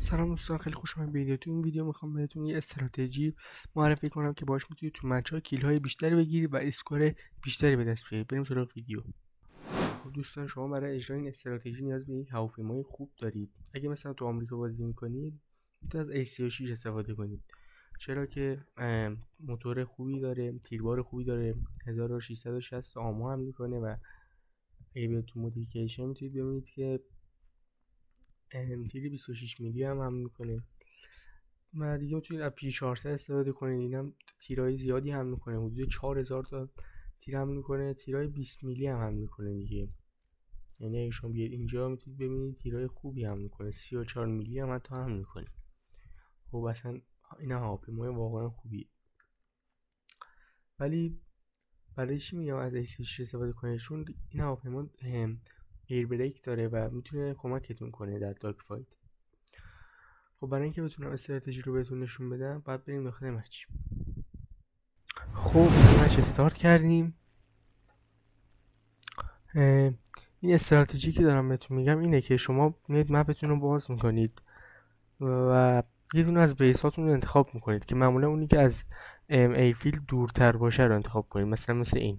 سلام دوستان، خیلی خوش اومدید به ویدیو. تو این ویدیو میخوام بهتون یه استراتژی معرفی کنم که باهاش میتونید تو مچ‌ها کیل‌های بیشتری بگیرید و اسکور بیشتری به دست بیارید. بریم سراغ ویدیو. خب دوستان، شما برای اجرای این استراتژی نیاز به یک هواپیمای خوب دارید. اگه مثلا تو آمریکا بازی میکنید میتونید از A36 استفاده کنید، چرا که موتور خوبی داره، تیربار خوبی داره، 1660 آمو هم میکنه و اگه به تو مودیفیکیشن میتونید ببینید که تیر 26 میلی هم میکنه و دیگه میتونید از پی 400 استفاده کنید. اینم تیرای زیادی هم میکنه، حدود 4000 تا تیر هم میکنه، تیرای 20 میلی هم میکنه دیگه. یعنی اگه شما بیاید اینجا میتونید ببینید تیرای خوبی هم میکنه، 34 میلی هم حتی هم میکنه. خب اصلا این هواپیمای واقعا خوبیه. ولی برای چی میگم از A36 استفاده کنید؟ چون این هواپیما ایر بریک داره و میتونه کمکتون کنه در داگ فایت. خب برای اینکه بتونم استراتژی رو بهتون نشون بدم باید بریم داخل مچ. خب مچ استارت کردیم. این استراتژی که دارم بهتون میگم اینه که شما میاد مپتون رو باز میکنید و یه دونه از بیس هاتون رو انتخاب میکنید که معمولا اونی که از ایرفیلد دورتر باشه رو انتخاب کنید. مثل این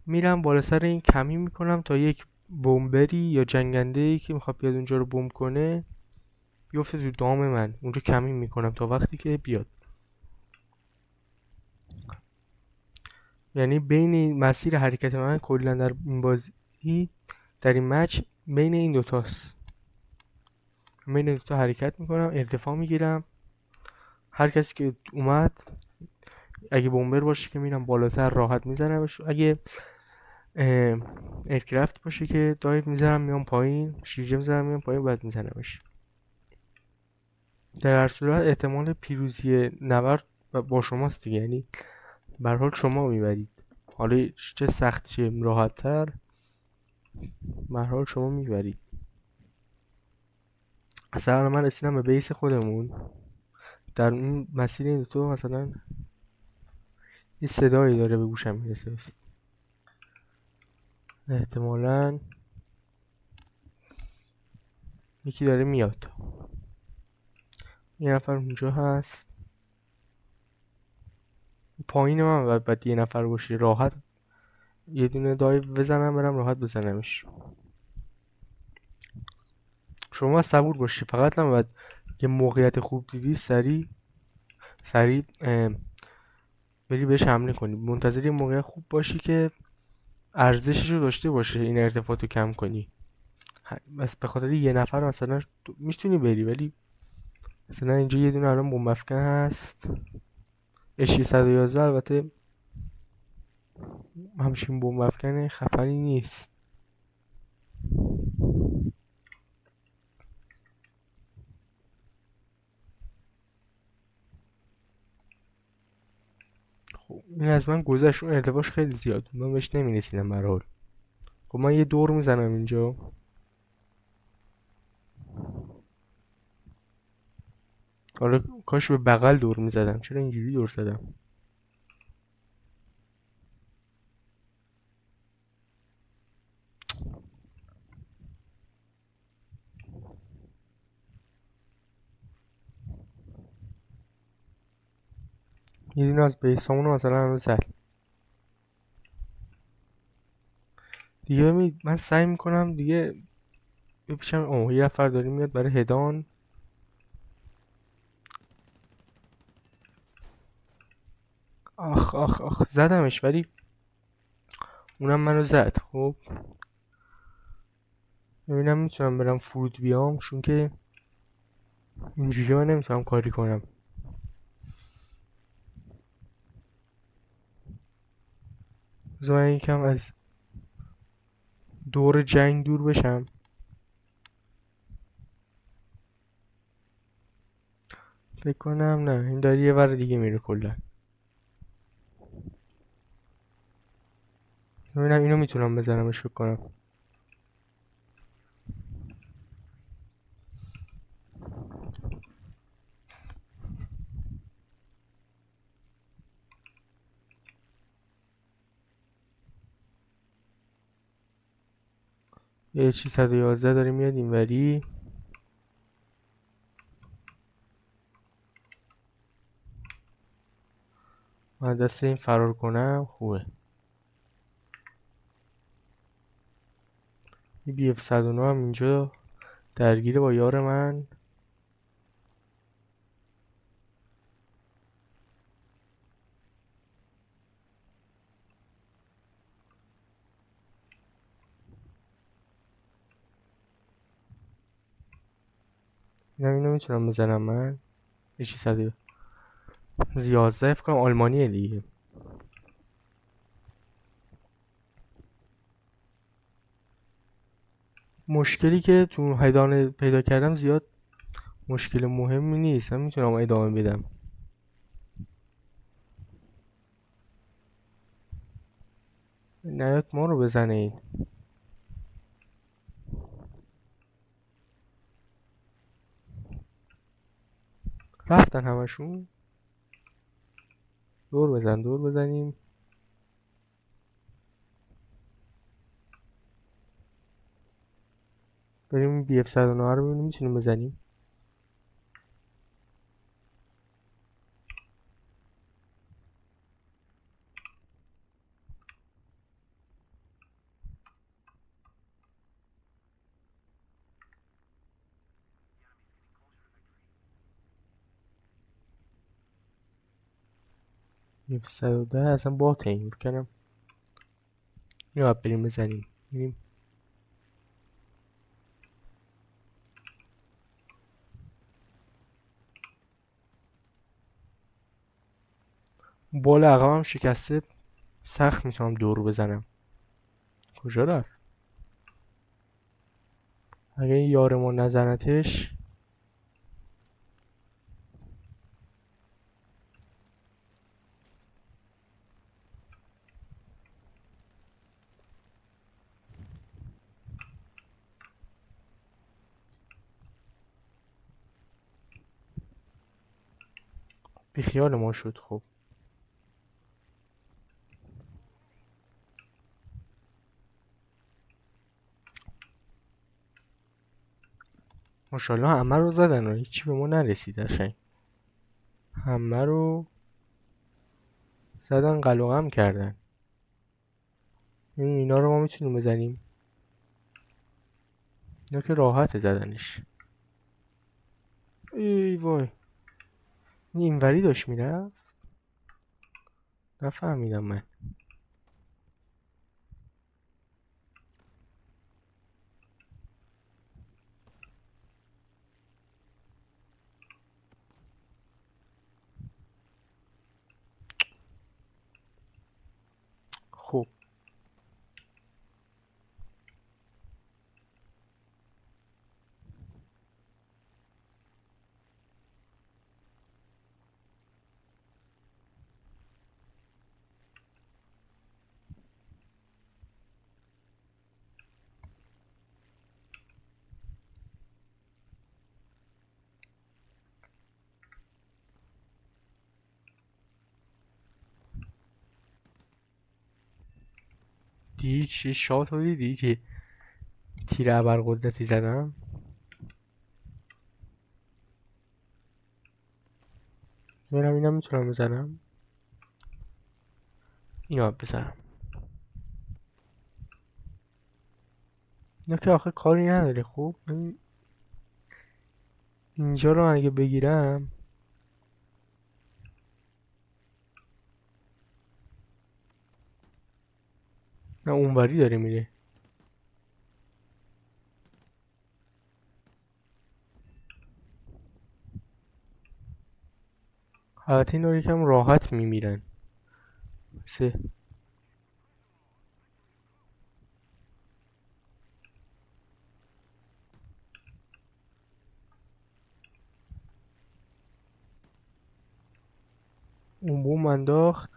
میرم بالا سر این کمی میکنم تا یک بمبری یا جنگنده‌ای که میخواد بیاد اونجا رو بمب کنه بیفته تو دام من. اونجا کمی میکنم تا وقتی که بیاد. یعنی بین مسیر حرکت من کلا در این بازی، در این مچ، بین این دوتاست. بین این دوتا حرکت میکنم، ارتفاع میگیرم. هر کسی که اومد اگه بمبر باشه که میرم بالاتر راحت میزنمش، اگه ایرکرافت باشه که دایو میزنم میام پایین، شیرجه میزنم میام پایین، بعد میزنمش. در هر صورت احتمال پیروزی نبرد با شماست دیگه، یعنی به هر حال شما میبرید. حالا چه سخت چه راحت تر، به هر حال شما میبرید. مثلا من رسیدم به بیس خودمون، در اون مسیر این تو مثلا یه صدایی داره به گوشم میرسه، احتمالاً یکی داره میاد. یه نفر اونجا هست پایین من و بعد یه نفر باشه راحت یه دونه دایو بزنم برم راحت بزنمش. شما صبور باشی، فقط هم باید یه موقعیت خوب دیدی سریع بری بهش حمله کنی. منتظر یه موقعیت خوب باشی که ارزشش رو داشته باشه این ارتفاعات رو کم کنی. بس به خاطر یه نفر مثلا میتونی بری، ولی مثلا اینجا یه دونه الان بمب افکن هست اشی 111. البته همچین بمب افکن خفنی نیست. خب این از من گذشت، اون ارتفاعش خیلی زیاد، من بهش نمیرسیدم به هر حال. خب من یه دور میزنم اینجا، حالا کاش به بغل دور میزدم، چرا اینجوری دور زدم؟ یه دونه از بیسامونو مثلا هنوز زد دیگه. ببینید من سعی میکنم دیگه بپیشم. یه نفر داره میاد برای هدان. آخ آخ آخ، زدمش ولی اونم منو زد. خب ببینم میتونم برم فرود بیام، چون که اینجوری من نمیتونم کاری کنم. بذار من یکم از دور جنگ دور بشم. فکر کنم نه، این داره یه ور دیگه میره کلا. ببینم اینو میتونم بزنمش، فکر کنم. یه چی 111 داره میاد اینوری. من دست این فرار کنم خوبه. این بی اف 109 هم اینجا درگیره با یار من. اینو میتونم بزنم من. یه 11 فکر کنم آلمانیه دیگه. مشکلی که تو هیدان پیدا کردم زیاد مشکل مهمی نیست، من میتونم ادامه بدم. نیاد ما رو بزنه این. رفتن همشون. دور بزنیم. بریم بی اف 109 رو ببینیم میتونیم بزنیم. بی اف 110 اصلا باته این بکنم. اینو باید بریم بزنیم. بریم. بال عقبم شکسته، سخت میتونم دور بزنم. کجا رفت؟ اگه این یارمون نزنتش. بیخیال ما شد. خب ماشاءالله همه رو زدن و هیچی به ما نرسید. قشنگ همه رو زدن، قلقم کردن. اینا رو ما میتونیم بزنیم. اینا که راحت زدنش. ای وای، این اینوری داشت میرفت. نفهمیدم من. خب دیدی چه شات رو دیدی که تیر ابرقدرتی زدم. ببینم اینا میتونم بزنم. اینا بزنم. اینا که آخه کاری نداره. خب اینجا رو اگه بگیرم. نه اونوری داره میره. البته اینا یکم راحت میمیرن. اون بوم انداخت.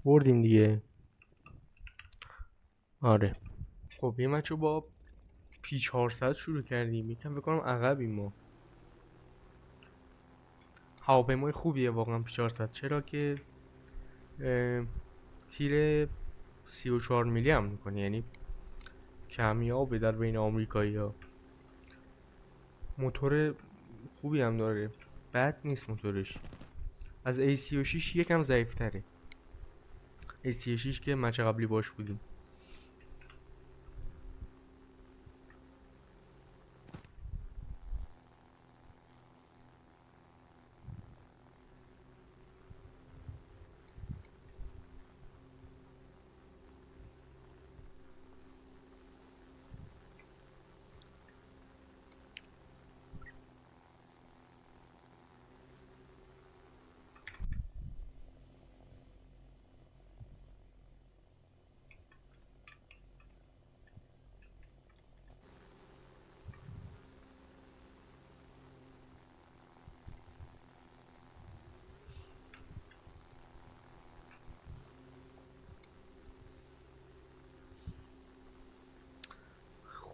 بردیم دیگه. آره. خب یه مچو با پی 400 شروع کردیم. یکم بکنم عقبیم ما. هواپیمای خوبیه واقعا P400، چرا که تیر 34 میلی هم میکنه، یعنی کمیابه در بین آمریکایی ها. موتور خوبی هم داره، بد نیست موتورش. از A36 یکم ضعیف تره، A36 که مچ قبلی باش بودیم.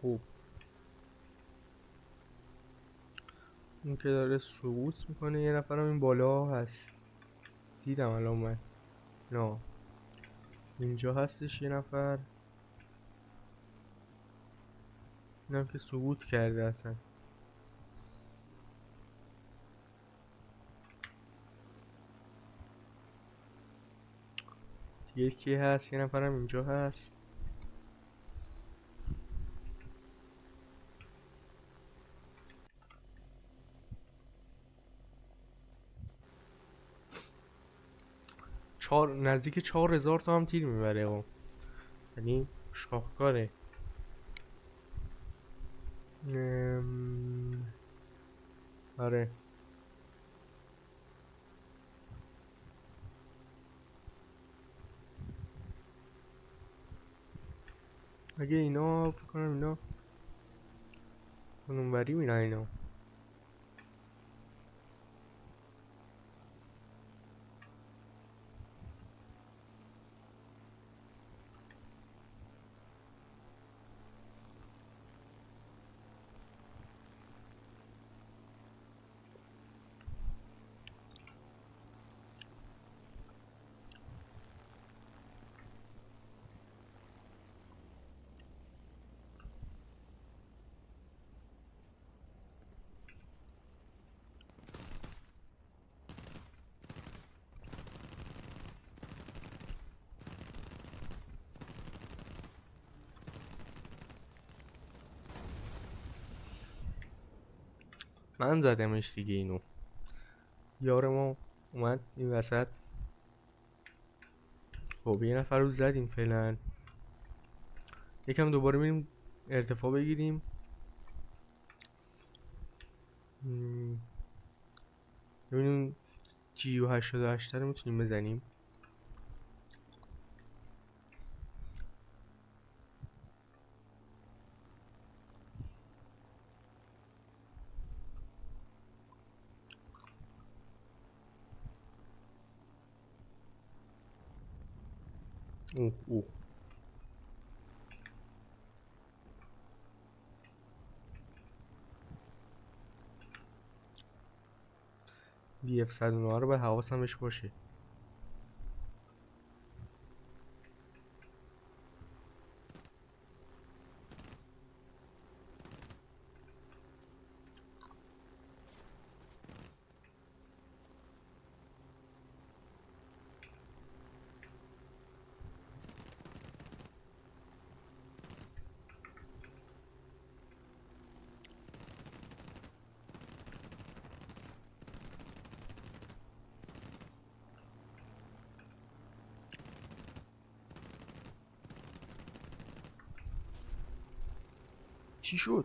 خوب، این که داره سقوط میکنه. یه نفرم این بالا هست، دیدم الان من. نه اینجا هستش یه نفر، اینم که سقوط کرده اصلا. دیگه کی هست؟ یه نفرم اینجا هست. نزدیک 4000 تا هم تیر میبره، یعنی شاهکاره. آره اگه اینا فکر کنم اینا اونوری میرن اینا. من زدمش دیگه اینو. یار ما اومد این وسط. خب یه نفر رو زدیم فعلا. یکم دوباره میریم ارتفاع بگیریم. ببینیم جی و 88 رو میتونیم بزنیم. اوه BF 109 رو به حواسم بهش باشه. چی شد؟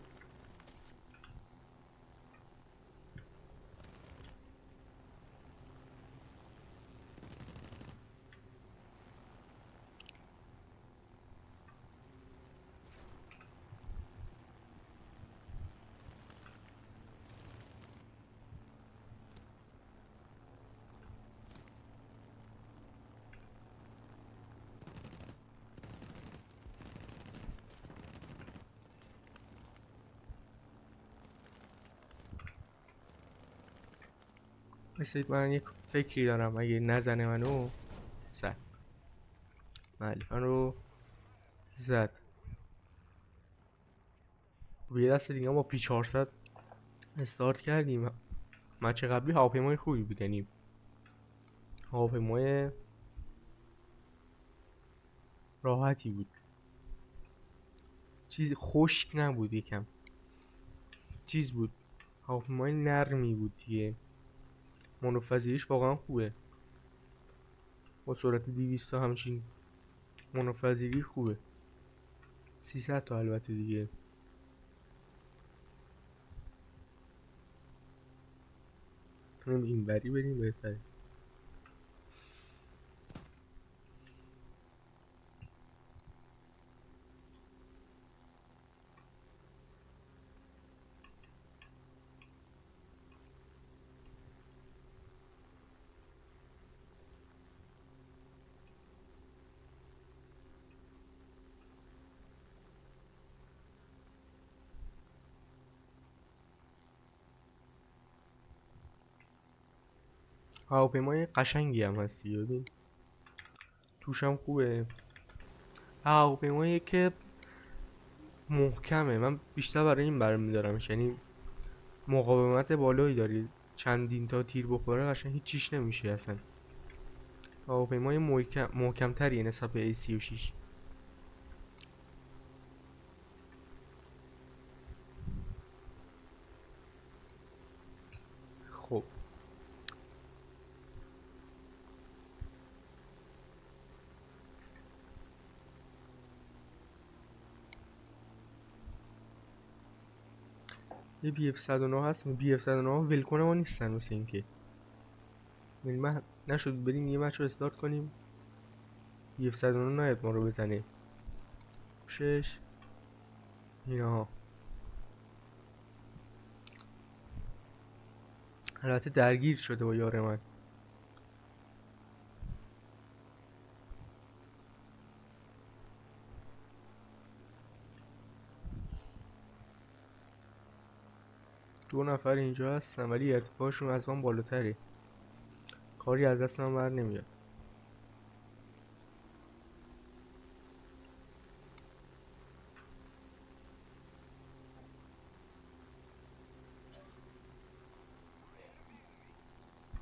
مثل من یک فکری دارم اگه نزنه منو زد. بله منو زد. و یه دست دیگه ما P400 استارت کردیم. مچ قبلی هواپیمای خوبی بود، یعنی هواپیمای راحتی بود، چیز خشک نبود، یکم چیز بود، هواپیمای نرمی بود دیگه، منوپذیریش واقعا خوبه، با سرعت 200 تا همچین منوپذیری خوبه. 300 تا البته دیگه. کنیم این بری بریم بهتره. هواپیمای قشنگی هم هستی، ببین توش هم خوبه. هواپیمایی که محکمه، من بیشتر برای این برمیدارم، یعنی مقاومت بالایی داری، چندین تا تیر بخوره قشنگ هیچیش نمیشه اصلا. هواپیمای محکم تریه نسبت به A36. خب یه BF109 هست. BF109 ولکن ما نیستن مثل این که، یعنی من نشد بریم یه مچ رو استارت کنیم BF109 ناید ما رو بزنه. شش اینا البته درگیر شده با یار من. دو نفر اینجا هستن ولی ارتفاعشون از من بالاتره، کاری از دست من بر نمیاد.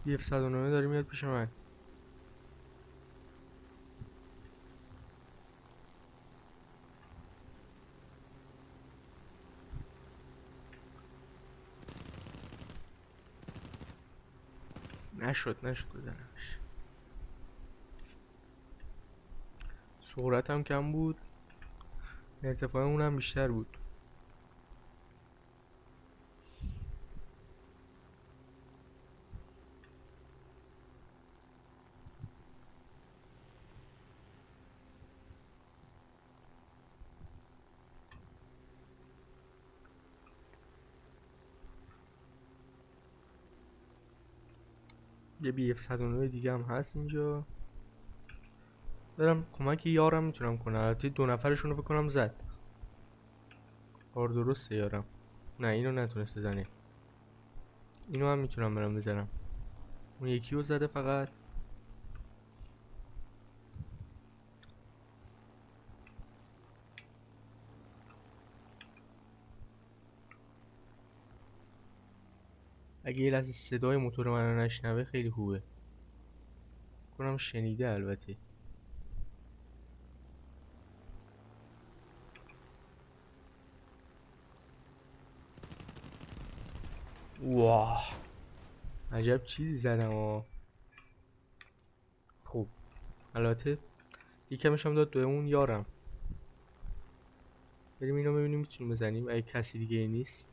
BF109 داره میاد پیش من. نشد بزنمش، سرعتم کم بود، ارتفاع اونم بیشتر بود. یه BF109 دیگه هم هست اینجا، دارم کمک یارم میتونم کنم. البته دو نفرشون رو فکر کنم زد، کار درسته یارم. نه اینو نتونست بزنه، اینو هم میتونم برم بزنم. اون یکی رو زده فقط. اگه یه لحظه صدای موتور من رو نشنوه خیلی خوبه، کنم شنیده البته. واه عجب چیزی زدم آه. خب البته یکمش هم داد به اون یارم. بریم اینو ببینیم میتونیم بزنیم اگه کسی دیگه نیست.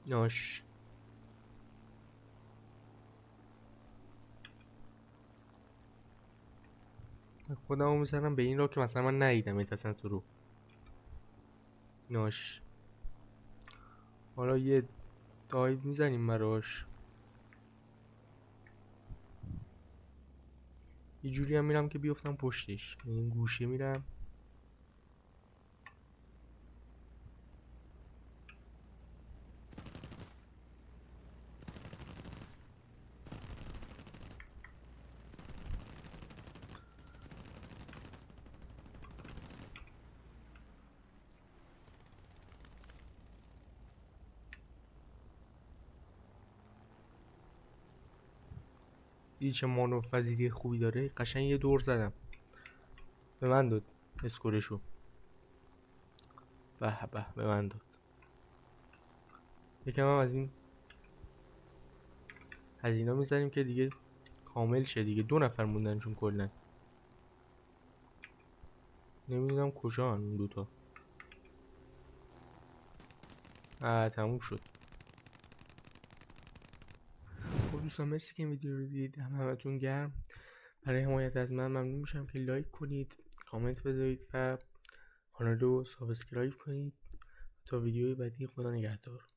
ناش خودمو میزنم به این را که مثلا من ندیدم اصلا تو رو. ناش حالا یه دایو میزنیم براش. یه جوری هم میرم که بیفتم پشتش، این گوشه میرم. دیدی چه مانورپذیری خوبی داره، قشنگ یه دور زدم به من داد اسکورشو. به به به من داد. یکم هم از اینا میزنیم که دیگه کامل شه دیگه. 2 نفر موندن چون کلا نمیدونم کجا اون دوتا. تموم شد. خب دوستان مرسی که این ویدیو رو دیدید. همتون گرم. برای حمایت از من ممنون میشم که لایک کنید، کامنت بذارید و کانال رو سابسکرایب کنید. تا ویدیوی بعدی، خدا نگهدار.